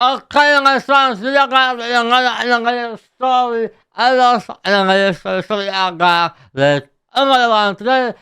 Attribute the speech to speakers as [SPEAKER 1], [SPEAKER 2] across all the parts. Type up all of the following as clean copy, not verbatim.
[SPEAKER 1] Okay lang nga songs, yung story, story aga, let ang today,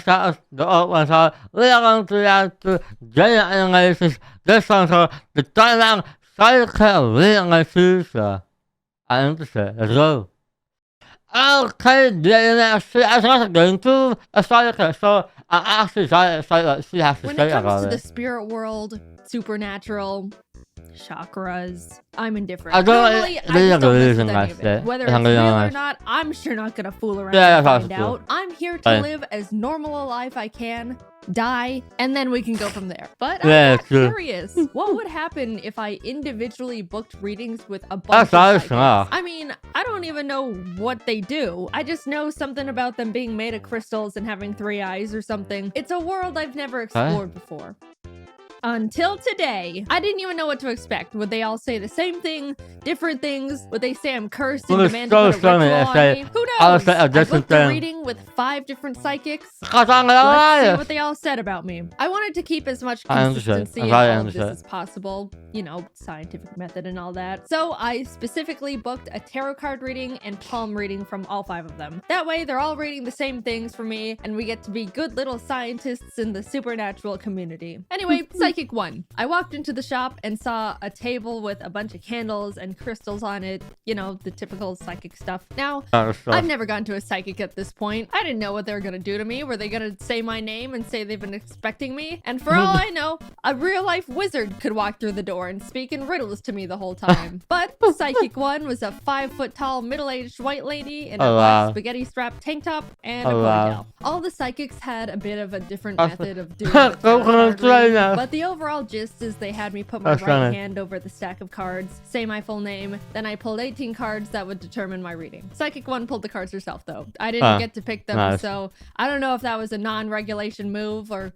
[SPEAKER 1] start the open so, lang to Jaiden animation, this song so, the time cycle, susa. Ano to siya, let's go. Okay, actually, I was going to a cycle, so I actually she has to
[SPEAKER 2] When
[SPEAKER 1] say
[SPEAKER 2] it comes
[SPEAKER 1] about
[SPEAKER 2] to the
[SPEAKER 1] it.
[SPEAKER 2] spirit world, supernatural, chakras, I'm indifferent.
[SPEAKER 1] I don't
[SPEAKER 2] Normally, I
[SPEAKER 1] really
[SPEAKER 2] just don't mess
[SPEAKER 1] believe
[SPEAKER 2] with
[SPEAKER 1] in
[SPEAKER 2] any
[SPEAKER 1] that
[SPEAKER 2] of
[SPEAKER 1] shit.
[SPEAKER 2] it. Whether
[SPEAKER 1] It's
[SPEAKER 2] it's real or
[SPEAKER 1] unreal.
[SPEAKER 2] not, I'm sure not gonna fool around
[SPEAKER 1] Yeah,
[SPEAKER 2] and
[SPEAKER 1] that's
[SPEAKER 2] find
[SPEAKER 1] possible.
[SPEAKER 2] out. I'm here to
[SPEAKER 1] Fine.
[SPEAKER 2] live as normal a life I can, die, and then we can go from there. But
[SPEAKER 1] Yeah,
[SPEAKER 2] I'm
[SPEAKER 1] true.
[SPEAKER 2] curious, what would happen if I individually booked readings with a
[SPEAKER 1] That's
[SPEAKER 2] bunch of psychics?
[SPEAKER 1] awesome.
[SPEAKER 2] I mean, I don't even know what they do. I just know something about them being made of crystals and having 3 eyes or something. It's a world I've never explored before. Until today, I didn't even know what to expect. Would they all say the same thing? Different things? Would they say I'm cursed and
[SPEAKER 1] Well,
[SPEAKER 2] demand
[SPEAKER 1] so
[SPEAKER 2] to put a
[SPEAKER 1] funny,
[SPEAKER 2] ritual
[SPEAKER 1] I
[SPEAKER 2] on
[SPEAKER 1] say-
[SPEAKER 2] me? Who
[SPEAKER 1] I would
[SPEAKER 2] knows?
[SPEAKER 1] say a
[SPEAKER 2] I
[SPEAKER 1] different
[SPEAKER 2] booked a
[SPEAKER 1] thing.
[SPEAKER 2] reading with 5 different psychics.
[SPEAKER 1] Cause I'm
[SPEAKER 2] Let's see
[SPEAKER 1] alive.
[SPEAKER 2] what they all said about me. I wanted to keep as much
[SPEAKER 1] I understand.
[SPEAKER 2] consistency in
[SPEAKER 1] I
[SPEAKER 2] all of this
[SPEAKER 1] understand.
[SPEAKER 2] as possible. You know, scientific method and all that. So I specifically booked a tarot card reading and palm reading from all 5 of them. That way, they're all reading the same things for me, and we get to be good little scientists in the supernatural community. Anyway, Psychic 1. I walked into the shop and saw a table with a bunch of candles and crystals on it. You know, the typical psychic stuff. Now, I've never gone to a psychic at this point. I didn't know what they were gonna do to me. Were they gonna say my name and say they've been expecting me? And for all I know, a real-life wizard could walk through the door and speak in riddles to me the whole time. But Psychic 1 was a 5-foot-tall, middle-aged white lady in a black spaghetti-strapped tank top and a ponytail. All the psychics had a bit of a different method of doing the tarot card reading, but the overall gist is they had me put my right hand over the stack of cards, say my full name, then I pulled 18 cards that would determine my reading. Psychic 1 pulled the cards herself, though. I didn't get to pick them, so I don't know if that was a non-regulation move or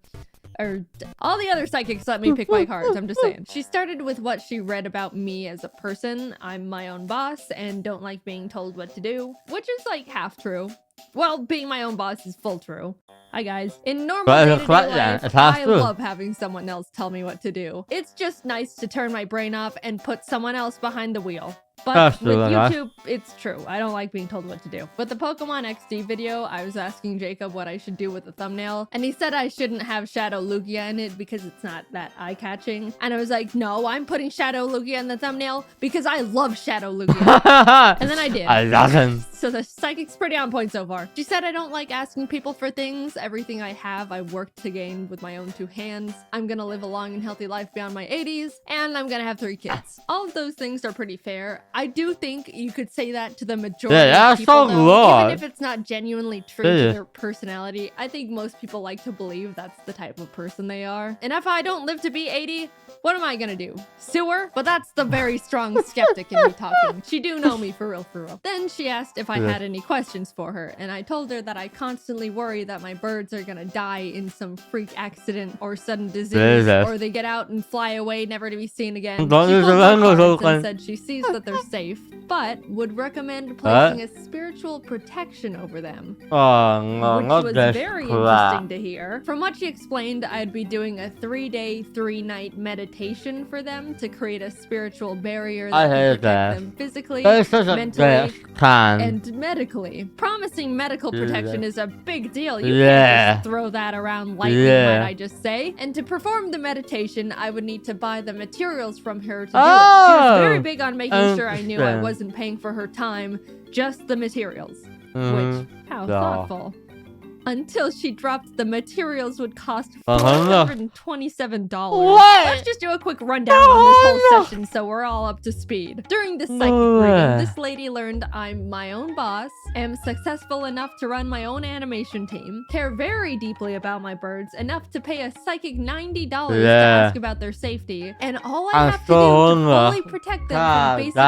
[SPEAKER 2] all the other psychics let me pick my cards, I'm just saying. She started with what she read about me as a person. I'm my own boss and don't like being told what to do, which is like half true. Well, being my own boss is full true. Hi guys. In normal day-to-day life, I love having someone else tell me what to do. It's just nice to turn my brain off and put someone else behind the wheel. But with YouTube, it's true. I don't like being told what to do. With the Pokemon XD video, I was asking Jacob what I should do with the thumbnail, and he said I shouldn't have Shadow Lugia in it because it's not that eye-catching. And I was like, no, I'm putting Shadow Lugia in the thumbnail because I love Shadow Lugia. And then I did.
[SPEAKER 1] I love him.
[SPEAKER 2] So the psychic's pretty on point so far. She said I don't like asking people for things. Everything I have, I worked to gain with my own 2 hands. I'm gonna live a long and healthy life beyond my 80s, and I'm gonna have 3 kids. All of those things are pretty fair. I do think you could say that to the majority of people, though, even if it's not genuinely true to their personality. I think most people like to believe that's the type of person they are. And if I don't live to be 80, what am I gonna do? Sue her? But that's the very strong skeptic in me talking. She do know me for real, for real. Then she asked if I had any questions for her, and I told her that I constantly worry that my birds are gonna die in some freak accident or sudden disease, or they get out and fly away never to be seen again. She pulled my cards and said she sees that they're safe, but would recommend placing a spiritual protection over them.
[SPEAKER 1] Oh, no,
[SPEAKER 2] which was very interesting to hear. From what she explained, I'd be doing a 3-day, 3-night meditation for them to create a spiritual barrier that can protect them physically, mentally, and medically. Promising medical protection is a big deal. You can't just throw that around lightly, might I just say. And to perform the meditation, I would need to buy the materials from her to do it. She was very big on making sure I knew I wasn't paying for her time, just the materials. Which, how thoughtful. Until she dropped the materials would cost $427. Let's just do a quick rundown on this whole session so we're all up to speed. During this psychic reading, this lady learned I'm my own boss, am successful enough to run my own animation team, care very deeply about my birds, enough to pay a psychic $90 to ask about their safety, and all I have to do to fully protect them from basically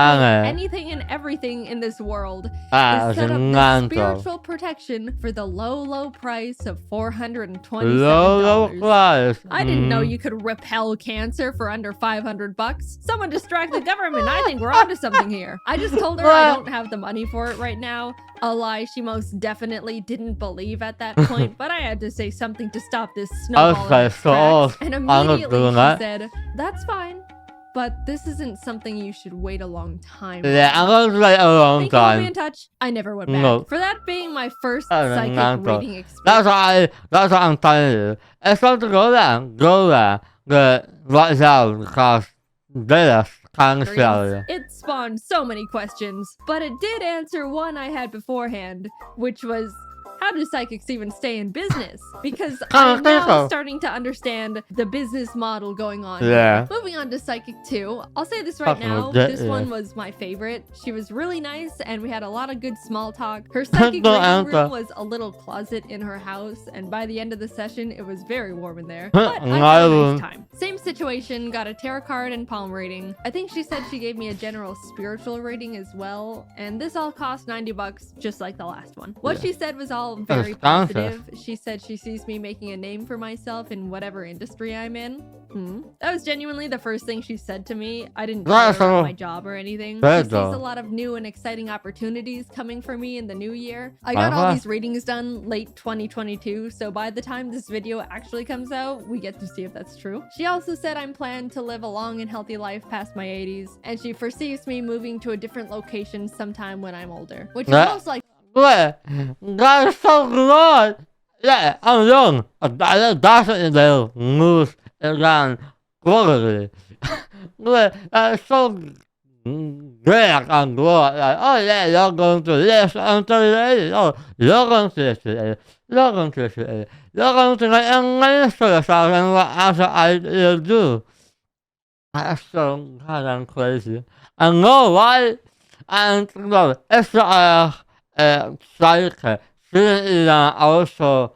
[SPEAKER 2] anything and everything in this world is set up the spiritual protection for the low price of $427. I didn't know you could repel cancer for under $500. Someone distract the government. I think we're onto something here. I just told her I don't have the money for it right now. A lie she most definitely didn't believe at that point, but I had to say something to stop this snowball in its tracks. And immediately she said, "That's fine. but this isn't something you should wait a long time
[SPEAKER 1] Yeah, I'm
[SPEAKER 2] on.
[SPEAKER 1] going to wait a long
[SPEAKER 2] Thank you for being
[SPEAKER 1] time.
[SPEAKER 2] in touch. I never went back.
[SPEAKER 1] No.
[SPEAKER 2] For that being my first
[SPEAKER 1] That's
[SPEAKER 2] psychic
[SPEAKER 1] mental.
[SPEAKER 2] reading experience.
[SPEAKER 1] That's what I'm telling you. It's time to go there, get right out because this can't sell you.
[SPEAKER 2] It spawned so many questions, but it did answer one I had beforehand, which was, how do psychics even stay in business? Because I'm now starting to understand the business model going on.
[SPEAKER 1] Yeah.
[SPEAKER 2] Moving on to Psychic 2, I'll say this right now, this one was my favorite. She was really nice and we had a lot of good small talk. Her psychic reading room was a little closet in her house, and by the end of the session, it was very warm in there. But I had a nice time. Same situation, got a tarot card and palm reading. I think she said she gave me a general spiritual reading as well, and this all cost $90, just like the last one. What she said was all very positive. She said she sees me making a name for myself in whatever industry I'm in. That was genuinely the first thing she said to me. I didn't tell her about my job or anything. She sees a lot of new and exciting opportunities coming for me in the new year. I got all these readings done late 2022, so by the time this video actually comes out, we get to see if that's true. She also said I'm planned to live a long and healthy life past my 80s, and she foresees me moving to a different location sometime when I'm older, which is most likely.
[SPEAKER 1] That's so good. Yeah, I'm young. That's what they move around quarterly. That's so great and good. Like, oh yeah, you're going to this until the 80s. Oh, you're going to this, you're going to this, you're going to like a nice for yourself and what else I do. That's so goddamn crazy. I know why. And no, it's psychic. She didn't also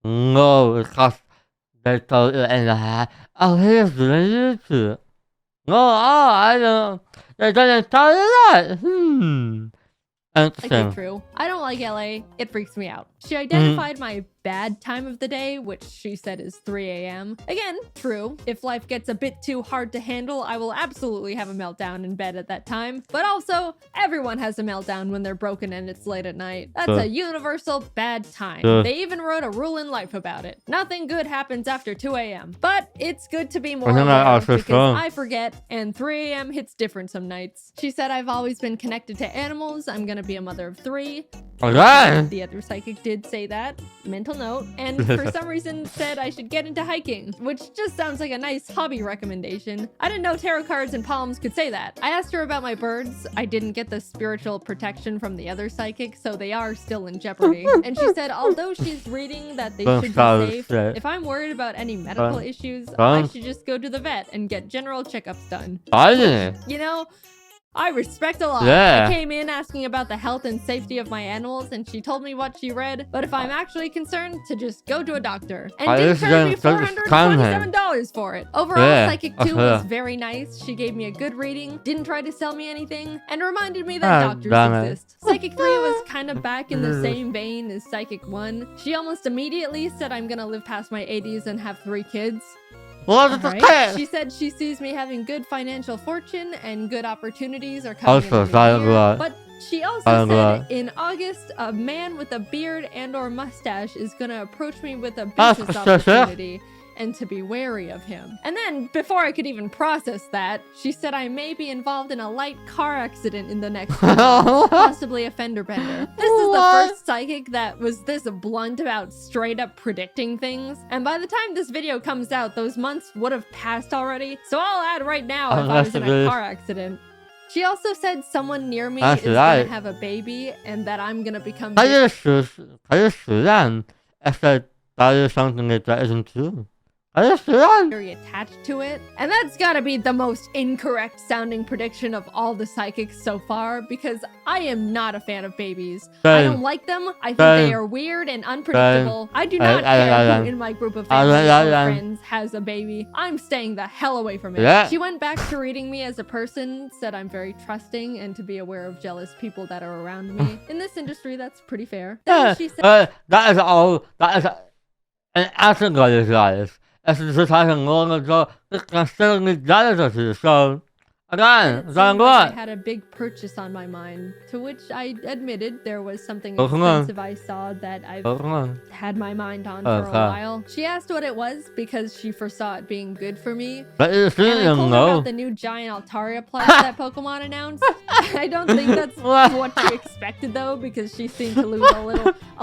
[SPEAKER 1] know because they told you in the head, oh, here's the YouTube. No, I don't. They didn't tell you that.
[SPEAKER 2] Likely true. I don't like LA. It freaks me out. She identified my bad time of the day, which she said is 3 a.m. Again, true. If life gets a bit too hard to handle, I will absolutely have a meltdown in bed at that time. But also, everyone has a meltdown when they're broken and it's late at night. That's a universal bad time. They even wrote a rule in life about it. Nothing good happens after 2 a.m. But it's good to be more aware because I forget and 3 a.m. hits different some nights. She said I've always been connected to animals. I'm gonna be a mother of 3. The other psychic did say that. Mental note. And for some reason said I should get into hiking, which just sounds like a nice hobby recommendation. I didn't know tarot cards and palms could say that. I asked her about my birds. I didn't get the spiritual protection from the other psychic, so they are still in jeopardy. And she said although she's reading that they should be safe, if I'm worried about any medical issues, I should just go to the vet and get general checkups done. You know, I respect a lot. I came in asking about the health and safety of my animals, and she told me what she read, but if I'm actually concerned, to just go to a doctor. And did charge me $427 for it. Overall, Psychic 2 was very nice. She gave me a good reading, didn't try to sell me anything, and reminded me that doctors exist. Psychic 3 was kind of back in the same vein as Psychic 1. She almost immediately said I'm gonna live past my 80s and have 3 kids. She said she sees me having good financial fortune and good opportunities are coming in the new year. But she also said in August, a man with a beard and or mustache is gonna approach me with a business opportunity and to be wary of him. And then, before I could even process that, she said I may be involved in a light car accident in the next few months, possibly a fender bender. This is the first psychic that was this blunt about straight up predicting things. And by the time this video comes out, those months would have passed already. So I'll add right now if I was in a car accident. She also said someone near me is gonna have a baby and that I'm gonna become
[SPEAKER 1] if that is something that isn't true.
[SPEAKER 2] very attached to it. And that's gotta be the most incorrect sounding prediction of all the psychics so far, because I am not a fan of babies. I don't like them. I think they are weird and unpredictable. I do not care who in my group of family or friends has a baby. I'm staying the hell away from it. She went back to reading me as a person, said I'm very trusting and to be aware of jealous people that are around me. In this industry, that's pretty fair. Then she said,
[SPEAKER 1] that is all. That is an absolute guys. As the society long ago, it's considered jealous of you, so Again,
[SPEAKER 2] It
[SPEAKER 1] sound
[SPEAKER 2] seemed like I
[SPEAKER 1] good.
[SPEAKER 2] had a big purchase on my mind, to which I admitted there was something
[SPEAKER 1] Come on.
[SPEAKER 2] expensive I saw that I've
[SPEAKER 1] Come on.
[SPEAKER 2] had my mind on for a
[SPEAKER 1] Okay.
[SPEAKER 2] while. She asked what it was because she foresaw it being good for me.
[SPEAKER 1] But you
[SPEAKER 2] And I
[SPEAKER 1] shouldn't
[SPEAKER 2] told her
[SPEAKER 1] know.
[SPEAKER 2] about the new giant Altaria plush that Pokemon announced. I don't think that's what she expected though, because she seemed to lose a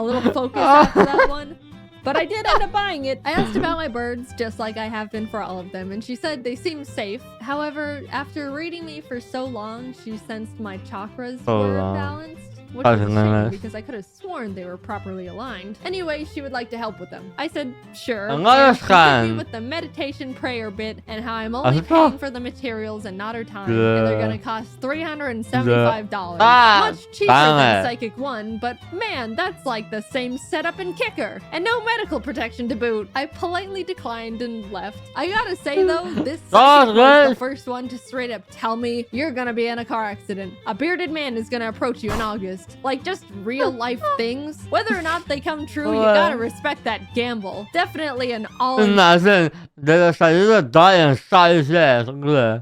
[SPEAKER 2] little focus after that one. But I did end up buying it. I asked about my birds, just like I have been for all of them, and she said they seem safe. However, after reading me for so long, she sensed my chakras were balanced. Which was a shame because I could have sworn they were properly aligned. Anyway, she would like to help with them. I said, sure. And she hit me with the meditation prayer bit and how I'm only paying for the materials and not her time. And they're gonna cost $375. Much cheaper than Psychic 1, but man, that's like the same setup and kicker. And no medical protection to boot. I politely declined and left. I gotta say though, this Psychic was the first one to straight up tell me, you're gonna be in a car accident. A bearded man is gonna approach you in August. Like just real life things. Whether or not they come true, you gotta respect that gamble. Definitely an all.
[SPEAKER 1] 男生这个是一个导演杀一些，是不是？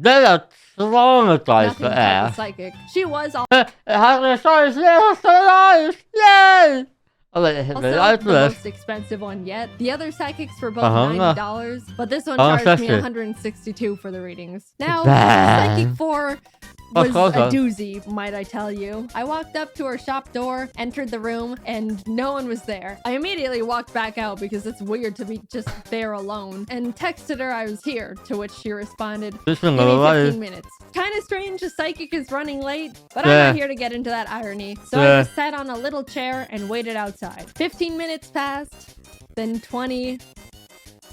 [SPEAKER 1] 这个双个导演
[SPEAKER 2] Nothing type of psychic. She was all.
[SPEAKER 1] 还是杀一些，杀一些。
[SPEAKER 2] Also, the most expensive one yet. The other psychics were both $90, but this one charged me $162 for the readings. Now, Psychic 4 was a doozy, might I tell you. I walked up to her shop door, entered the room, and no one was there. I immediately walked back out because it's weird to be just there alone, and texted her I was here, to which she responded, give me 15 minutes. Kind of strange a psychic is running late, but I'm not here to get into that irony. So I just sat on a little chair and waited outside. 15 minutes passed, then 20,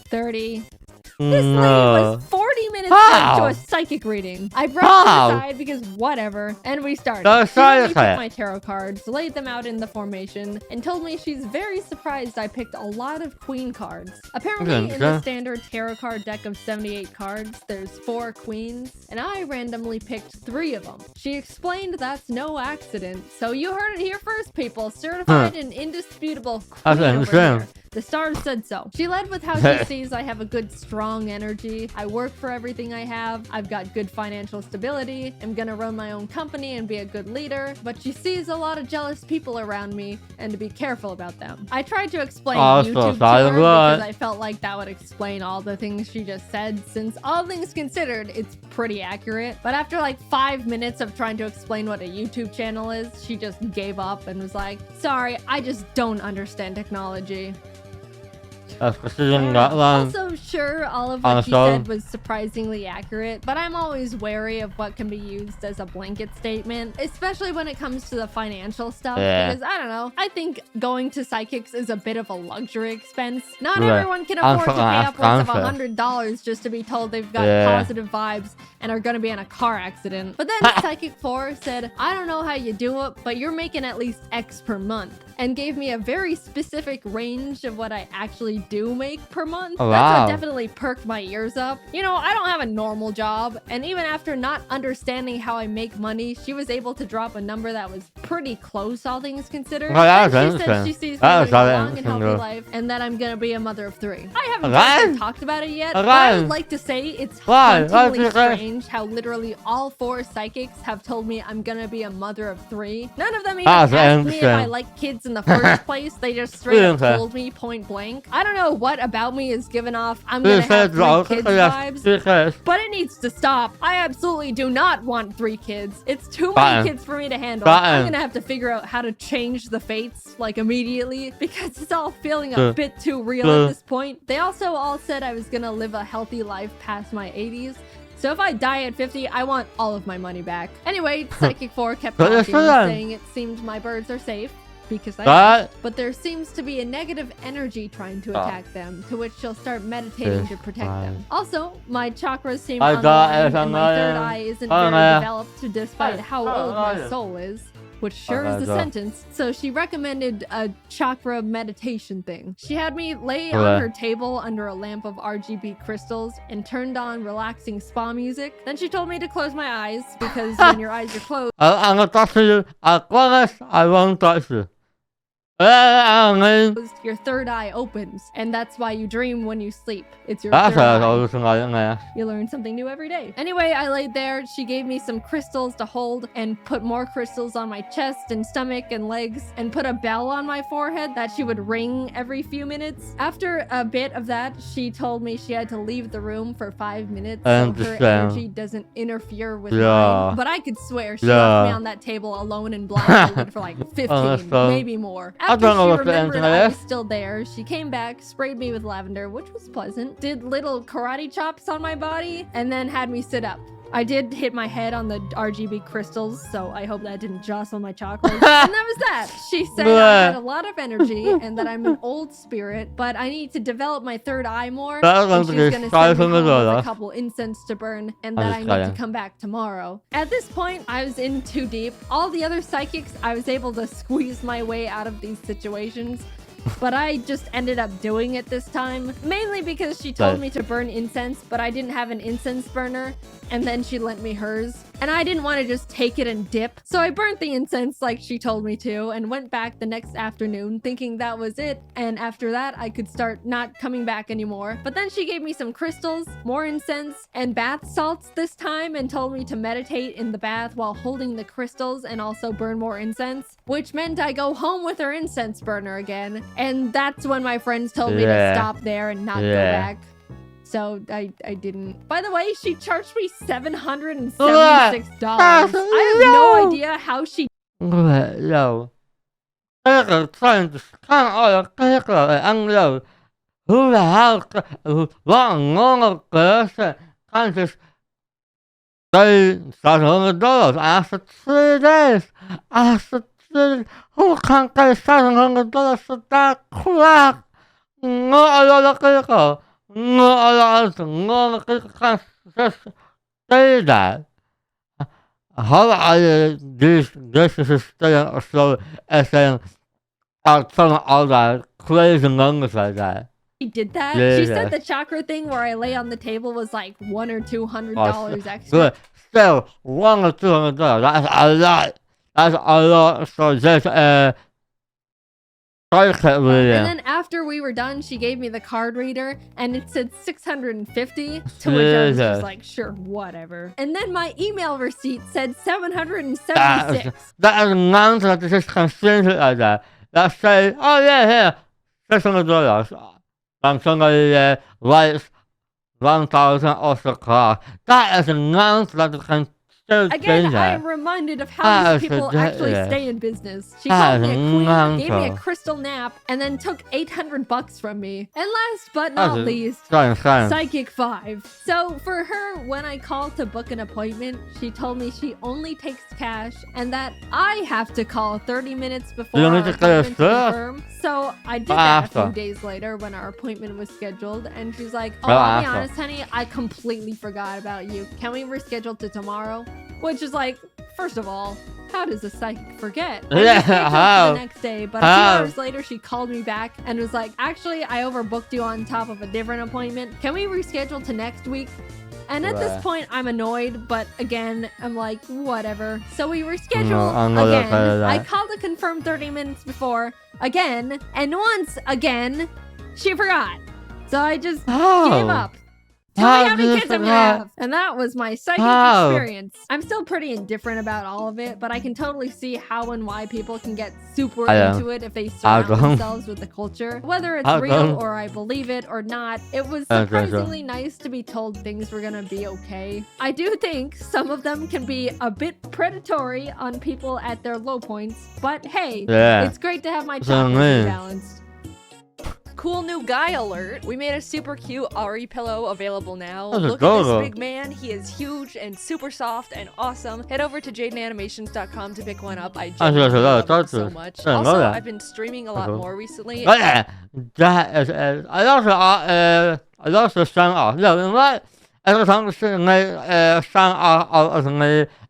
[SPEAKER 2] 30. This lady was 40 minutes late to a psychic reading. I brushed her aside because whatever, and we started. She let me pick my tarot cards, laid them out in the formation, and told me she's very surprised I picked a lot of queen cards. Apparently, in the standard tarot card deck of 78 cards, there's 4 queens, and I randomly picked 3 of them. She explained that's no accident, so you heard it here first, people. Certified and indisputable queen over here. The stars said so. She led with how she sees I have a good, strong energy. I work for everything I have. I've got good financial stability. I'm gonna run my own company and be a good leader. But she sees a lot of jealous people around me and to be careful about them. I tried to explain YouTube to her because I felt like that would explain all the things she just said, since all things considered, it's pretty accurate. But after like 5 minutes of trying to explain what a YouTube channel is, she just gave up and was like, sorry, I just don't understand technology. Also, sure, all of what she said was surprisingly accurate, but I'm always wary of what can be used as a blanket statement, especially when it comes to the financial stuff, because I don't know, I think going to psychics is a bit of a luxury expense. Not everyone can afford to pay upwards of $100 just to be told they've got positive vibes and are gonna be in a car accident. But then Psychic 4 said, I don't know how you do it, but you're making at least X per month, and gave me a very specific range of what I actually do make per month. That's what definitely perked my ears up. You know, I don't have a normal job, and even after not understanding how I make money, she was able to drop a number that was pretty close, all things considered. And she said she sees me living a long and healthy life, and that I'm gonna be a mother of 3. I haven't really talked about it yet, but I would like to say it's hauntingly strange how literally all 4 psychics have told me I'm gonna be a mother of 3. None of them even asked me if I like kids in the first place. They just straight up told me point blank. I don't know what about me is giving off I'm gonna have 3 kids vibes, but it needs to stop. I absolutely do not want 3 kids. It's too many kids for me to handle. I'm gonna have to figure out how to change the fates like immediately, because it's all feeling a bit too real at this point. They also all said I was gonna live a healthy life past my 80s. So if I die at 50, I want all of my money back. Anyway, Psychic 4 kept talking, saying it seemed my birds are safe, because but there seems to be a negative energy trying to attack them, to which she'll start meditating to protect them. Also, my chakras seem unaligned, and my third eye isn't very developed despite how old my soul is. Which sure is a sentence. So she recommended a chakra meditation thing. She had me lay on her table under a lamp of RGB crystals and turned on relaxing spa music. Then she told me to close my eyes, because when your eyes are closed,
[SPEAKER 1] I'm gonna touch you as long as I won't touch you.
[SPEAKER 2] Your third eye opens, and that's why you dream when you sleep. It's your
[SPEAKER 1] That's
[SPEAKER 2] third eye.
[SPEAKER 1] all the
[SPEAKER 2] You learn something new every day. Anyway, I laid there. She gave me some crystals to hold and put more crystals on my chest and stomach and legs and put a bell on my forehead that she would ring every few minutes. After a bit of that, she told me she had to leave the room for 5 minutes so her energy doesn't interfere with mine. But I could swear she left me on that table alone and blindfolded for like 15, maybe more. After she remembered I was still there, she came back, sprayed me with lavender, which was pleasant, did little karate chops on my body, and then had me sit up. I did hit my head on the RGB crystals, so I hope that didn't jostle my chakras. And that was that. She said I had a lot of energy and that I'm an old spirit, but I need to develop my third eye more. And she's gonna send me home with a couple incense to burn, and that I need to come back tomorrow. At this point, I was in too deep. All the other psychics, I was able to squeeze my way out of these situations. But I just ended up doing it this time, mainly because she told me to burn incense, but I didn't have an incense burner, and then she lent me hers. And I didn't want to just take it and dip, so I burnt the incense like she told me to, and went back the next afternoon thinking that was it, and after that I could start not coming back anymore. But then she gave me some crystals, more incense, and bath salts this time, and told me to meditate in the bath while holding the crystals and also burn more incense, which meant I go home with her incense burner again. And that's when my friends told me to stop there and not go back. So I didn't. By the way, she charged me $776. I have no idea how she.
[SPEAKER 1] No. Who the hell? Long person can just pay $700 after 3 days? After 3 days, who can pay $700 for that crap? Not a lot of people. Not a lot of people can just say that. How are this is still so saying telling all that crazy numbers like that?
[SPEAKER 2] She did that? She said the chakra thing where I lay on the table was like $100 or $200 extra.
[SPEAKER 1] Good. Still, $100 or $200. That's a lot. That's a lot. So just
[SPEAKER 2] and then after we were done, she gave me the card reader, and it said $650, to which I was just like, sure, whatever. And then my email receipt said $776.
[SPEAKER 1] That is nonsense. That just consider it like that. Let's say, oh yeah, $600. And somebody writes 1,000 off the clock. That is nonsense. That can.
[SPEAKER 2] Again, I am reminded of how these people actually stay in business. She called me a queen, gave me a crystal nap, and then took $800 from me. And last but not least, Psychic 5. So for her, when I called to book an appointment, she told me she only takes cash and that I have to call 30 minutes before our appointment to confirm. So I did that a few days later when our appointment was scheduled, and she's like, oh, I'll be honest, honey, I completely forgot about you. Can we reschedule to tomorrow? Which is like, first of all, how does a psychic forget? The next day, but a few hours later, she called me back and was like, actually, I overbooked you on top of a different appointment. Can we reschedule to next week? And at this point, I'm annoyed, but again, I'm like, whatever. So we rescheduled again. I called to confirm 30 minutes before again, and once again, she forgot. So I just gave up. Tell me how many kids I'm gonna have. And that was my psychic experience. I'm still pretty indifferent about all of it, but I can totally see how and why people can get super into it if they surround themselves with the culture. Whether it's real or I believe it or not, it was surprisingly nice to be told things were gonna be okay. I do think some of them can be a bit predatory on people at their low points, but hey, it's great to have my chakras balanced. Cool new guy alert. We made a super cute Ari pillow available now. Look at this big man. He is huge and super soft and awesome. Head over to jaidenanimations.com to pick one up. I genuinely love it so much. Also, I've been streaming a lot more recently.
[SPEAKER 1] I also sang off. Ja, maar er is sang als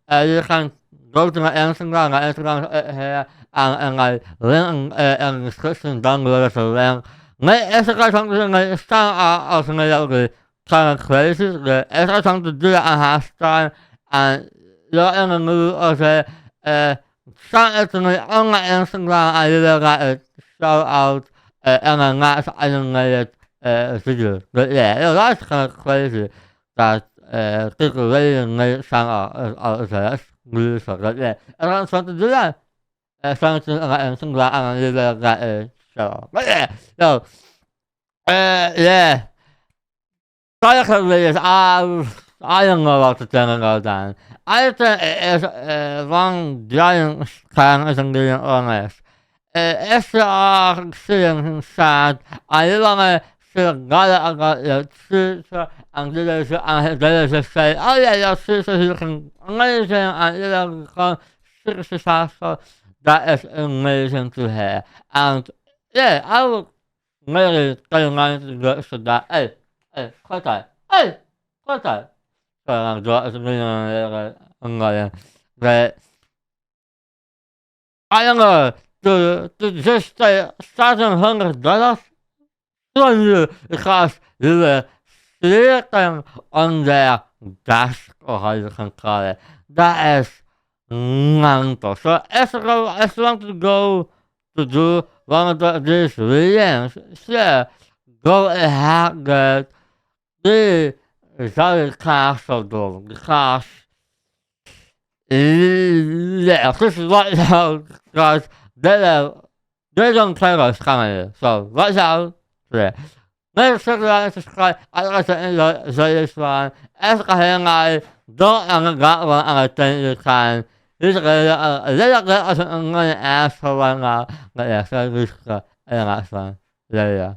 [SPEAKER 1] je kan go to my Instagram and link in the description down below the link. As I come to the sound of the kind of crazy, as I come to do it on hashtag, and you're in the mood of a sound to me on my Instagram, I really got it. shout-out en dan naast animated video. But yeah, that's kind of crazy that people really made it sound out of that. That's really so good. Yeah, and I'm trying to do that. Something and some glad I'm a little that show. But yeah, so yeah. Eigenlijk I don't know what to tell about that. I think it is one giant scan is een beetje honest. If you are seeing sad, I want to got your future and they just say, oh yeah, your future is looking amazing and you're going super successful. That is amazing to hear. And yeah, I would really tell you to so that, hey, kwart. Parang doon sa ang gaya. But I don't know, to just say $700 from you because you were sleeping on their desk or how you can call it. That is mental. So if you want to go to do one of these readings, sure, go ahead, but zou ik graag zo doen. Graag. Yeah, this is what now, guys. They don't play us coming. So, watch out. Yeah. Make sure to subscribe. I like to enjoy this one. As I hang don't got one and I think you can. This is a little bit as I'm going to ask for one now. But yeah, so this is the next one. Yeah.